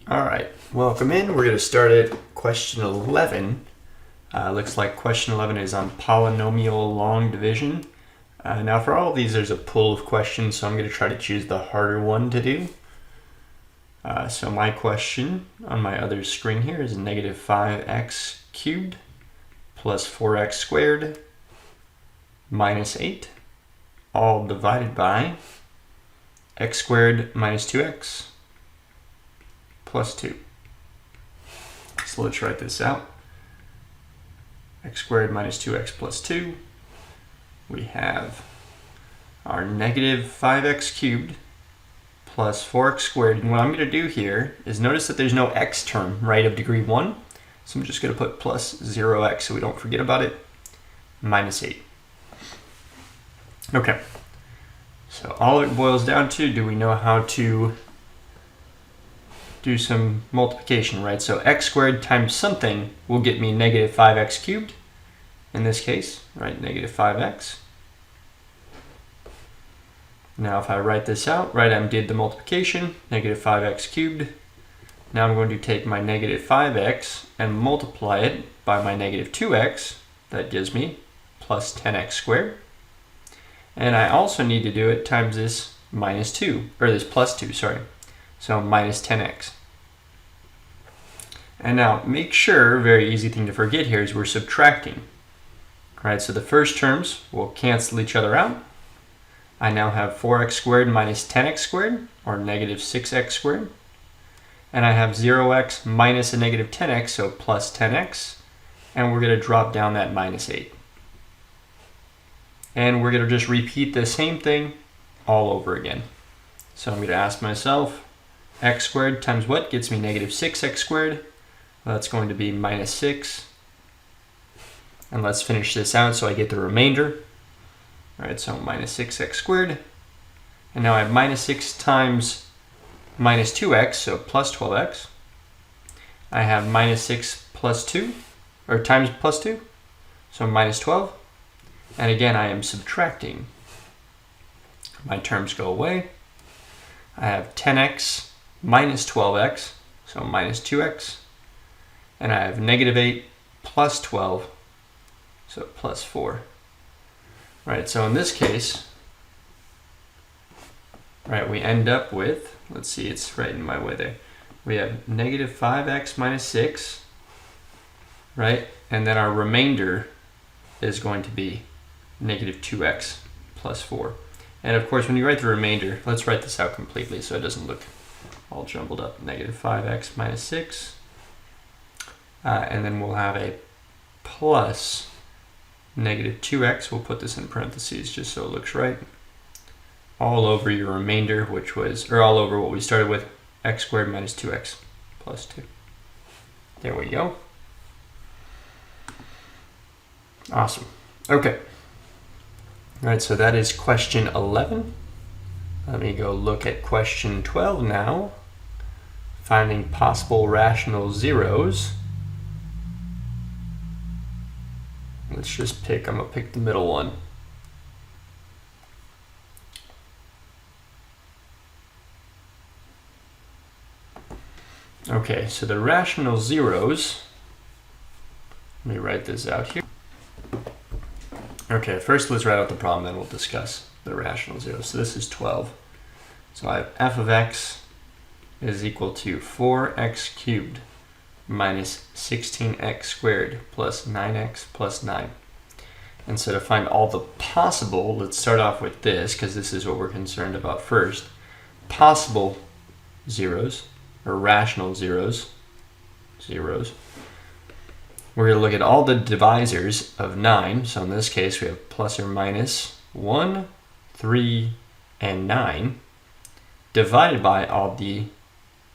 All right, welcome in. We're going to start at question 11. Looks like question 11 is on polynomial long division. Now for all of these, there's a pool of questions, so I'm going to try to choose the harder one to do. So my question on my other screen here is negative 5x cubed plus 4x squared minus 8, all divided by x squared minus 2x plus 2. So let's write this out. X squared minus 2x plus 2. We have our negative 5x cubed plus 4x squared. And what I'm going to do here is notice that there's no x term, right, of degree 1. So I'm just going to put plus 0x so we don't forget about it, minus 8. Okay. So all it boils down to, do we know how to do some multiplication, right? So x squared times something will get me negative 5x cubed in this case, right? Negative 5x. Now if I write this out, right, I did the multiplication, negative 5x cubed. Now I'm going to take my negative 5x and multiply it by my negative 2x. That gives me plus 10x squared. And I also need to do it times this minus 2, or this plus 2, sorry. So minus 10x. And now make sure, very easy thing to forget here is we're subtracting. Right, so the first terms will cancel each other out. I now have 4x squared minus 10x squared, or negative 6x squared. And I have 0x minus a negative 10x, so plus 10x. And we're going to drop down that minus 8. And we're going to just repeat the same thing all over again. So I'm going to ask myself, x squared times what gets me negative 6x squared? Well, that's going to be minus 6. And let's finish this out so I get the remainder. All right, so minus 6x squared. And now I have minus 6 times minus 2x, so plus 12x. I have minus 6 plus 2, or times plus 2, so minus 12. And again, I am subtracting. My terms go away. I have 10x minus 12x, so minus 2x. And I have negative 8 plus 12, so plus 4. Right, so in this case, right, we end up with, let's see, it's right in my way there. We have negative 5x minus 6, right? And then our remainder is going to be negative 2x plus 4. And of course, when you write the remainder, let's write this out completely so it doesn't look all jumbled up. Negative 5x minus 6. And then we'll have a plus negative 2x. We'll put this in parentheses just so it looks right. All over your remainder, which was, or all over what we started with, x squared minus 2x plus 2. There we go. Awesome. Okay. All right, so that is question 11. Let me go look at question 12 now. Finding possible rational zeros. Let's just pick, I'm gonna pick the middle one. Okay, so the rational zeros, let me write this out here. Okay, first let's write out the problem, then we'll discuss the rational zeros. So this is 12. So I have f of x is equal to 4x cubed minus 16x squared plus 9x plus 9. And so to find all the possible, let's start off with this, because this is what we're concerned about first. Possible zeros, or rational zeros. We're going to look at all the divisors of 9. So in this case, we have plus or minus 1, 3, and 9, divided by all the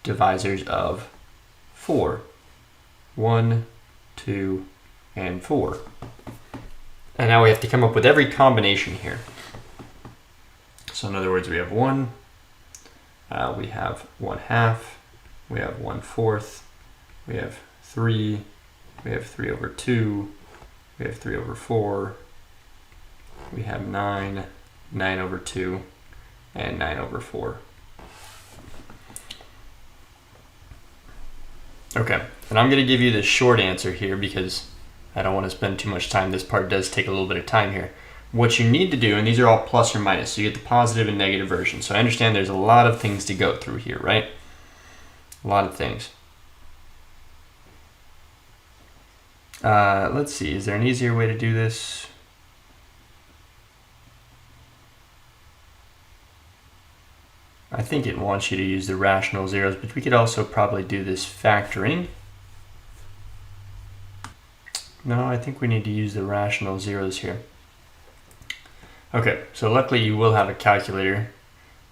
divisors of 4. 1, 2, and 4. And now we have to come up with every combination here. So in other words, we have 1, we have 1/2, we have 1/4, we have 3, we have 3 over 2, we have 3 over 4, we have 9, 9 over 2, and 9 over 4. Okay, and I'm going to give you the short answer here because I don't want to spend too much time. This part does take a little bit of time here. What you need to do, and these are all plus or minus, so you get the positive and negative version. So I understand there's a lot of things to go through here, right? A lot of things. Let's see, is there an easier way to do this? I think it wants you to use the rational zeros, but we could also probably do this factoring. No, I think we need to use the rational zeros here. Okay, so luckily you will have a calculator.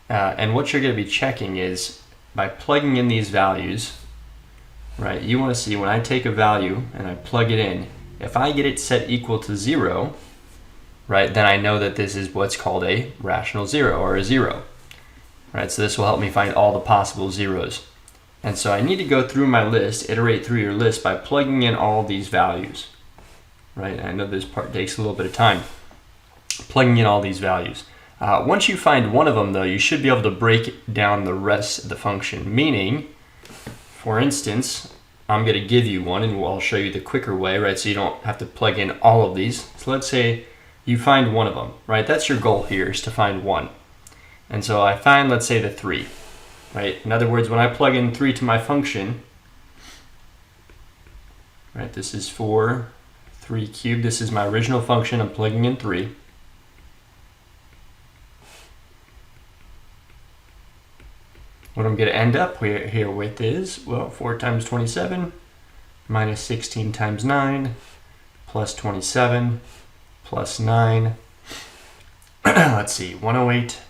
And what you're going to be checking is by plugging in these values, right? You want to see when I take a value and I plug it in, if I get it set equal to 0, right, then I know that this is what's called a rational zero or a 0. Right, so this will help me find all the possible zeros. And so I need to go through my list, iterate through your list by plugging in all these values. Right, I know this part takes a little bit of time. Plugging in all these values. Once you find one of them though, you should be able to break down the rest of the function. Meaning, for instance, I'm going to give you one and I'll show you the quicker way, right? So you don't have to plug in all of these. So let's say you find one of them, right? That's your goal here, is to find one. And so I find, let's say, the 3, right? In other words, when I plug in 3 to my function, right, this is 4, 3 cubed. This is my original function. I'm plugging in 3. What I'm going to end up here with is, well, 4 times 27 minus 16 times 9 plus 27 plus 9. Let's see, 108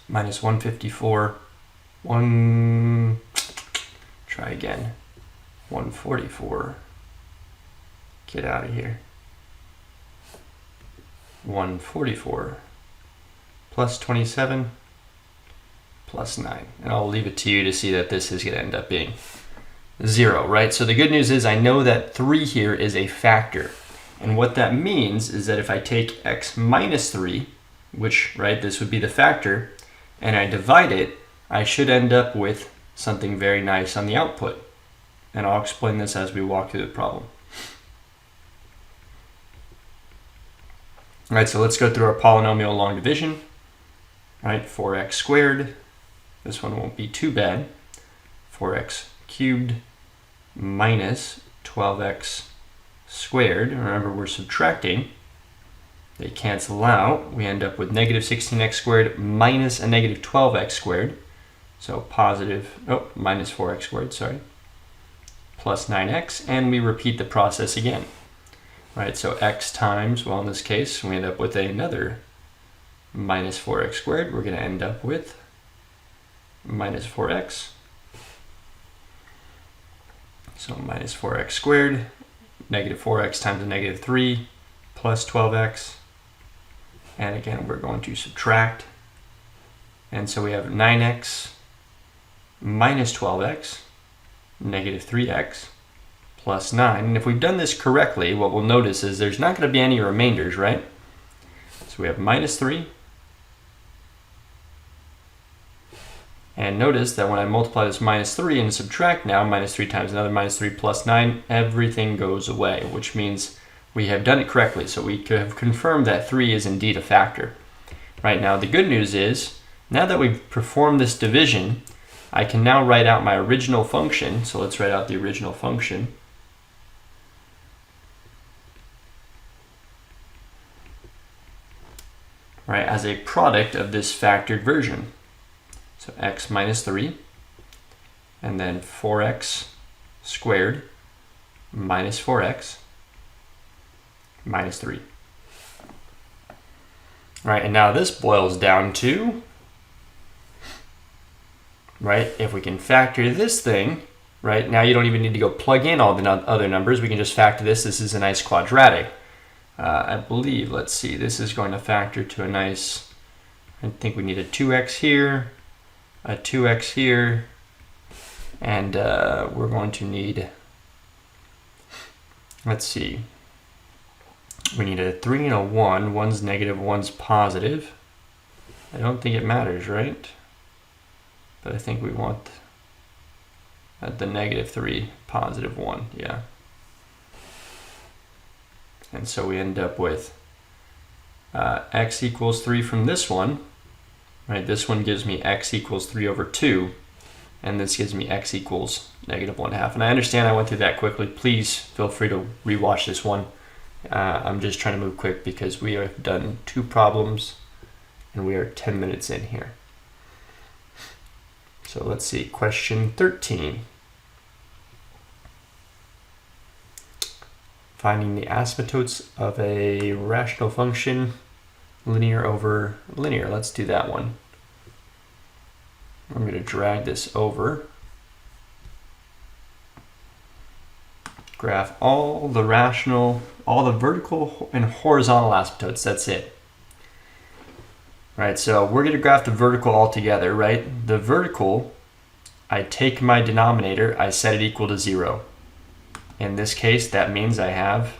minus 154, try again, 144, get out of here, 144 plus 27 plus 9, and I'll leave it to you to see that this is going to end up being 0, right? So the good news is I know that 3 here is a factor, and what that means is that if I take x minus 3, which, right, this would be the factor, and I divide it, I should end up with something very nice on the output. And I'll explain this as we walk through the problem. All right, so let's go through our polynomial long division. All right, 4x squared. This one won't be too bad. 4x cubed minus 12x squared. Remember, we're subtracting. They cancel out. We end up with negative 16x squared minus a negative 12x squared. So minus 4x squared, sorry. Plus 9x, and we repeat the process again. Right, so x times, well, in this case, we end up with another minus 4x squared. We're going to end up with minus 4x. So minus 4x squared, negative 4x times a negative 3, plus 12x. And again, we're going to subtract. And so we have 9x minus 12x, negative 3x, plus 9. And if we've done this correctly, what we'll notice is there's not going to be any remainders, right? So we have minus 3. And notice that when I multiply this minus 3 and subtract now, minus 3 times another minus 3 plus 9, everything goes away, which means we have done it correctly. So we have confirmed that 3 is indeed a factor. Right, now the good news is, now that we've performed this division, I can now write out my original function. So let's write out the original function. Right, as a product of this factored version. So x minus 3, and then 4x squared minus 4x minus 3. Right, and now this boils down to, right, if we can factor this thing, right, now you don't even need to go plug in all the other numbers. We can just factor this. This is a nice quadratic. I believe, let's see, this is going to factor to a nice, I think we need a 2x here, a 2x here, and we're going to need, let's see, we need a 3 and a 1. One's negative, one's positive. I don't think it matters, right? But I think we want at the -3, +1, yeah. And so we end up with x equals 3 from this one, right? This one gives me x equals 3 over 2, and this gives me x equals -1/2. And I understand I went through that quickly. Please feel free to rewatch this one. I'm just trying to move quick because we have done 2 problems and we are 10 minutes in here. So let's see, question 13. Finding the asymptotes of a rational function, linear over linear. Let's do that one. I'm going to drag this over. Graph all the vertical and horizontal asymptotes. That's it. Right, so we're going to graph the vertical all together, right? The vertical, I take my denominator, I set it equal to 0. In this case, that means I have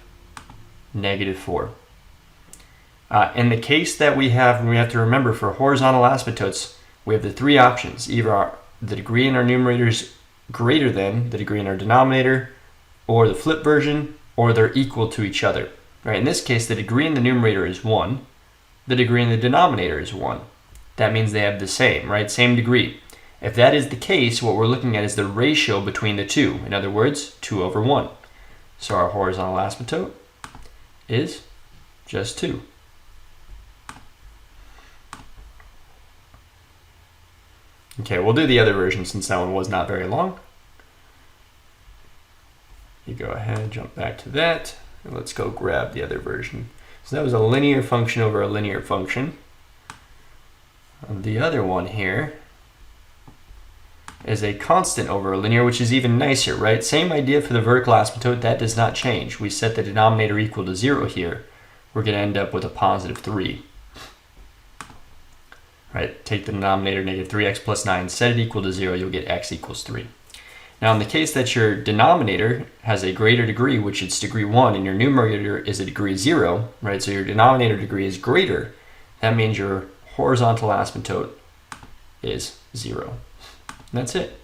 -4. In the case that we have to remember for horizontal asymptotes, we have the 3 options. Either the degree in our numerator is greater than the degree in our denominator, or the flip version, or they're equal to each other. Right? In this case, the degree in the numerator is 1. The degree in the denominator is 1. That means they have the same, right? Same degree. If that is the case, what we're looking at is the ratio between the two. In other words, 2 over 1. So our horizontal asymptote is just 2. Okay, we'll do the other version since that one was not very long. You go ahead, jump back to that, and let's go grab the other version. So that was a linear function over a linear function. The other one here is a constant over a linear, which is even nicer, right? Same idea for the vertical asymptote, that does not change. We set the denominator equal to 0 here. We're going to end up with a +3. Right, take the denominator, -3x plus 9, set it equal to 0, you'll get x equals 3. Now in the case that your denominator has a greater degree, which is degree 1, and your numerator is a degree 0, right, so your denominator degree is greater, that means your horizontal asymptote is 0. And that's it.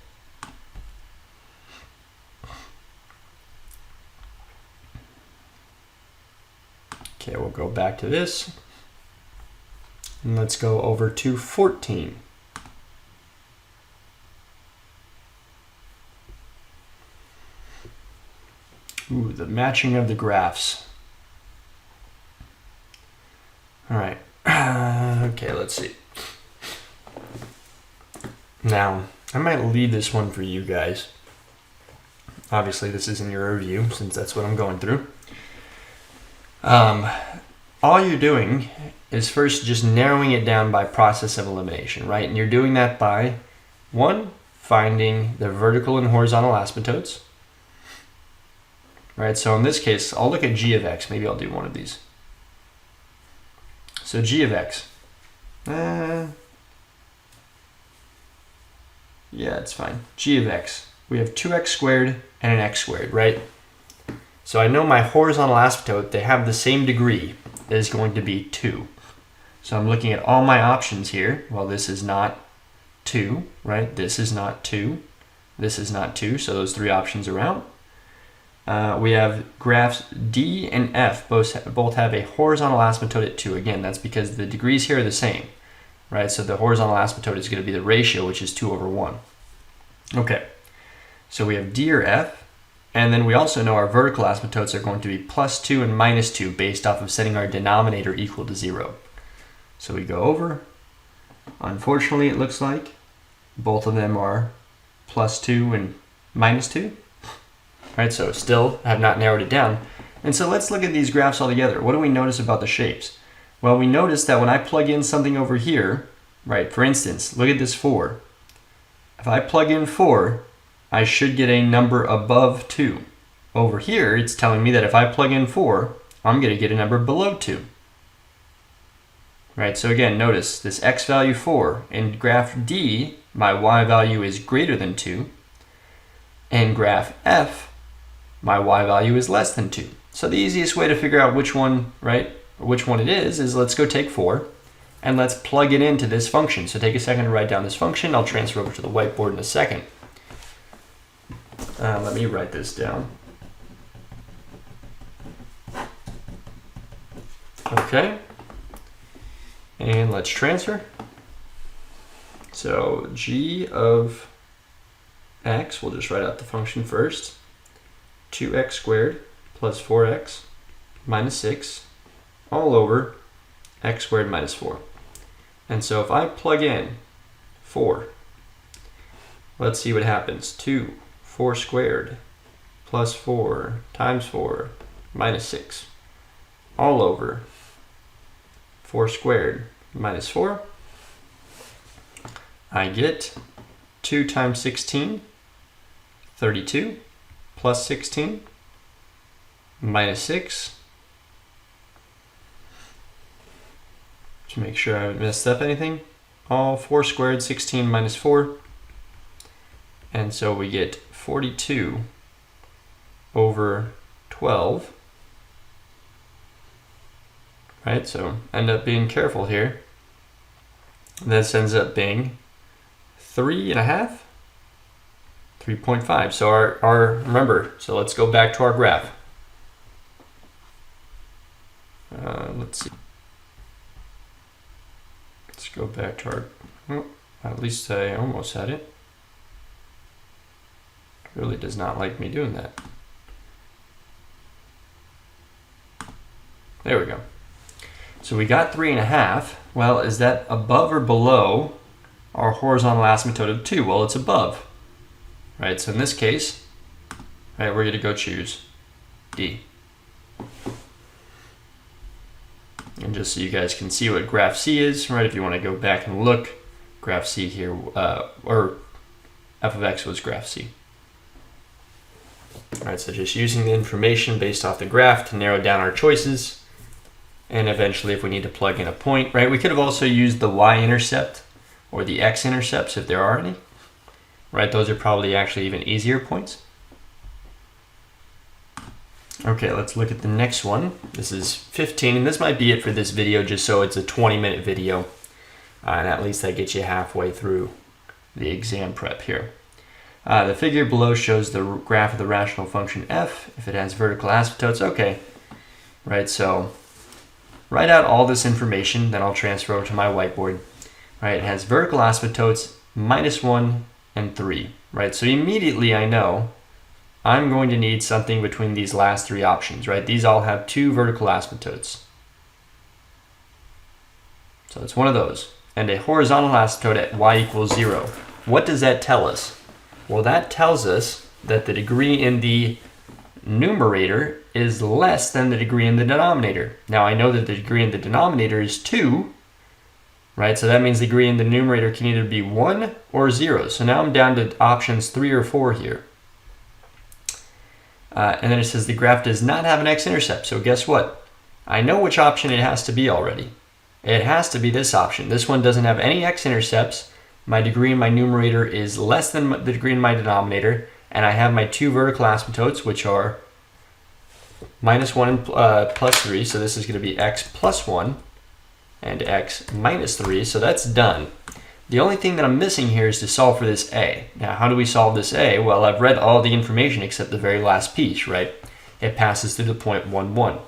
Okay, we'll go back to this. And let's go over to 14. Ooh, the matching of the graphs. All right. Okay, let's see. Now, I might leave this one for you guys. Obviously, this is in your review, since that's what I'm going through. All you're doing is first just narrowing it down by process of elimination, right? And you're doing that by, 1, finding the vertical and horizontal asymptotes. Right, so in this case, I'll look at g of x. Maybe I'll do one of these. So g of x. Yeah, it's fine. G of x. We have 2x squared and an x squared, right? So I know my horizontal asymptote, they have the same degree, is going to be 2. So I'm looking at all my options here. Well, this is not 2, right? This is not 2. This is not 2, so those 3 options are out. We have graphs D and F both have a horizontal asymptote at 2. Again, that's because the degrees here are the same, right? So the horizontal asymptote is going to be the ratio, which is 2 over 1. Okay, so we have D or F, and then we also know our vertical asymptotes are going to be +2 and -2 based off of setting our denominator equal to 0. So we go over. Unfortunately, it looks like both of them are +2 and -2. Right, so still have not narrowed it down. And so let's look at these graphs all together. What do we notice about the shapes? Well, we notice that when I plug in something over here, right, for instance, look at this 4. If I plug in 4, I should get a number above 2. Over here, it's telling me that if I plug in 4, I'm going to get a number below 2. Right, so again, notice this x value 4. In graph D, my y value is greater than 2. In graph F, my y value is less than 2. So the easiest way to figure out which one, right, or which one it is let's go take 4 and let's plug it into this function. So take a second to write down this function. I'll transfer over to the whiteboard in a second. Let me write this down. Okay. And let's transfer. So g of x, we'll just write out the function first. 2x squared plus 4x minus 6 all over x squared minus 4. And so if I plug in 4, let's see what happens. 4 squared plus 4 times 4 minus 6 all over 4 squared minus 4. I get 2 times 16, 32, plus 16, minus 6. To make sure I haven't messed up anything. All 4 squared, 16 minus 4. And so we get 42 over 12. Right, so end up being careful here. This ends up being 3.5, 3.5. So our remember, so let's go back to our graph. Let's see. Let's go back to our, oh, at least I almost had it. It really does not like me doing that. There we go. So we got 3.5. Well, is that above or below our horizontal asymptote of 2? Well, it's above. Right, so in this case, right, we're going to go choose D. And just so you guys can see what graph C is, right, if you want to go back and look, graph C here, or f of x was graph C. All right, so just using the information based off the graph to narrow down our choices. And eventually, if we need to plug in a point, right, we could have also used the y-intercept or the x-intercepts if there are any. Right, those are probably actually even easier points. Okay, let's look at the next one. This is 15, and this might be it for this video, just so it's a 20-minute video. And at least that gets you halfway through the exam prep here. The figure below shows the graph of the rational function f if it has vertical asymptotes. Okay, right, so write out all this information, then I'll transfer over to my whiteboard. Right, it has vertical asymptotes -1 and 3. Right, so immediately I know I'm going to need something between these last 3 options. Right, these all have 2 vertical asymptotes. So it's one of those. And a horizontal asymptote at y equals 0. What does that tell us? Well, that tells us that the degree in the numerator is less than the degree in the denominator. Now I know that the degree in the denominator is 2, right? So that means the degree in the numerator can either be 1 or 0. So now I'm down to options 3 or 4 here. And then it says the graph does not have an x-intercept. So guess what? I know which option it has to be already. It has to be this option. This one doesn't have any x-intercepts. My degree in my numerator is less than the degree in my denominator. And I have my 2 vertical asymptotes, which are -1 and +3. So this is going to be x plus 1 and x minus 3. So that's done. The only thing that I'm missing here is to solve for this a. Now, how do we solve this a? Well, I've read all the information except the very last piece, right? It passes through the point 1, 1.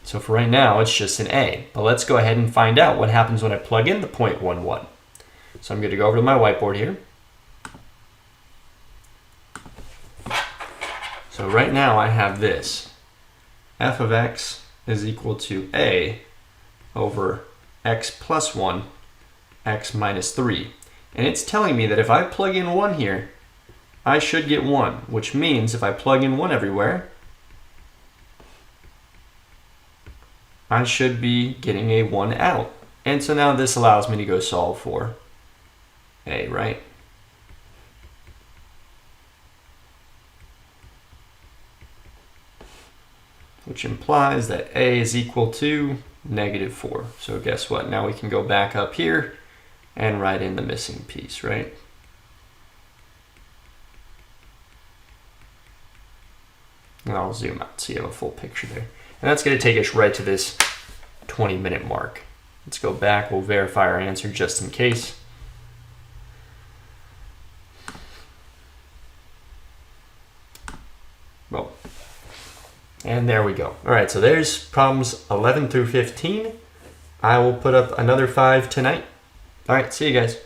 So for right now, it's just an a. But let's go ahead and find out what happens when I plug in the point 1, 1. So I'm going to go over to my whiteboard here. So right now I have this. F of x is equal to a over x plus 1, x minus 3. And it's telling me that if I plug in 1 here, I should get 1, which means if I plug in 1 everywhere, I should be getting a 1 out. And so now this allows me to go solve for a, right? Which implies that a is equal to -4. So guess what? Now we can go back up here and write in the missing piece, right? And I'll zoom out so you have a full picture there. And that's going to take us right to this 20-minute mark. Let's go back. We'll verify our answer just in case. Well, and there we go. All right, so there's problems 11 through 15. I will put up another 5 tonight. All right, see you guys.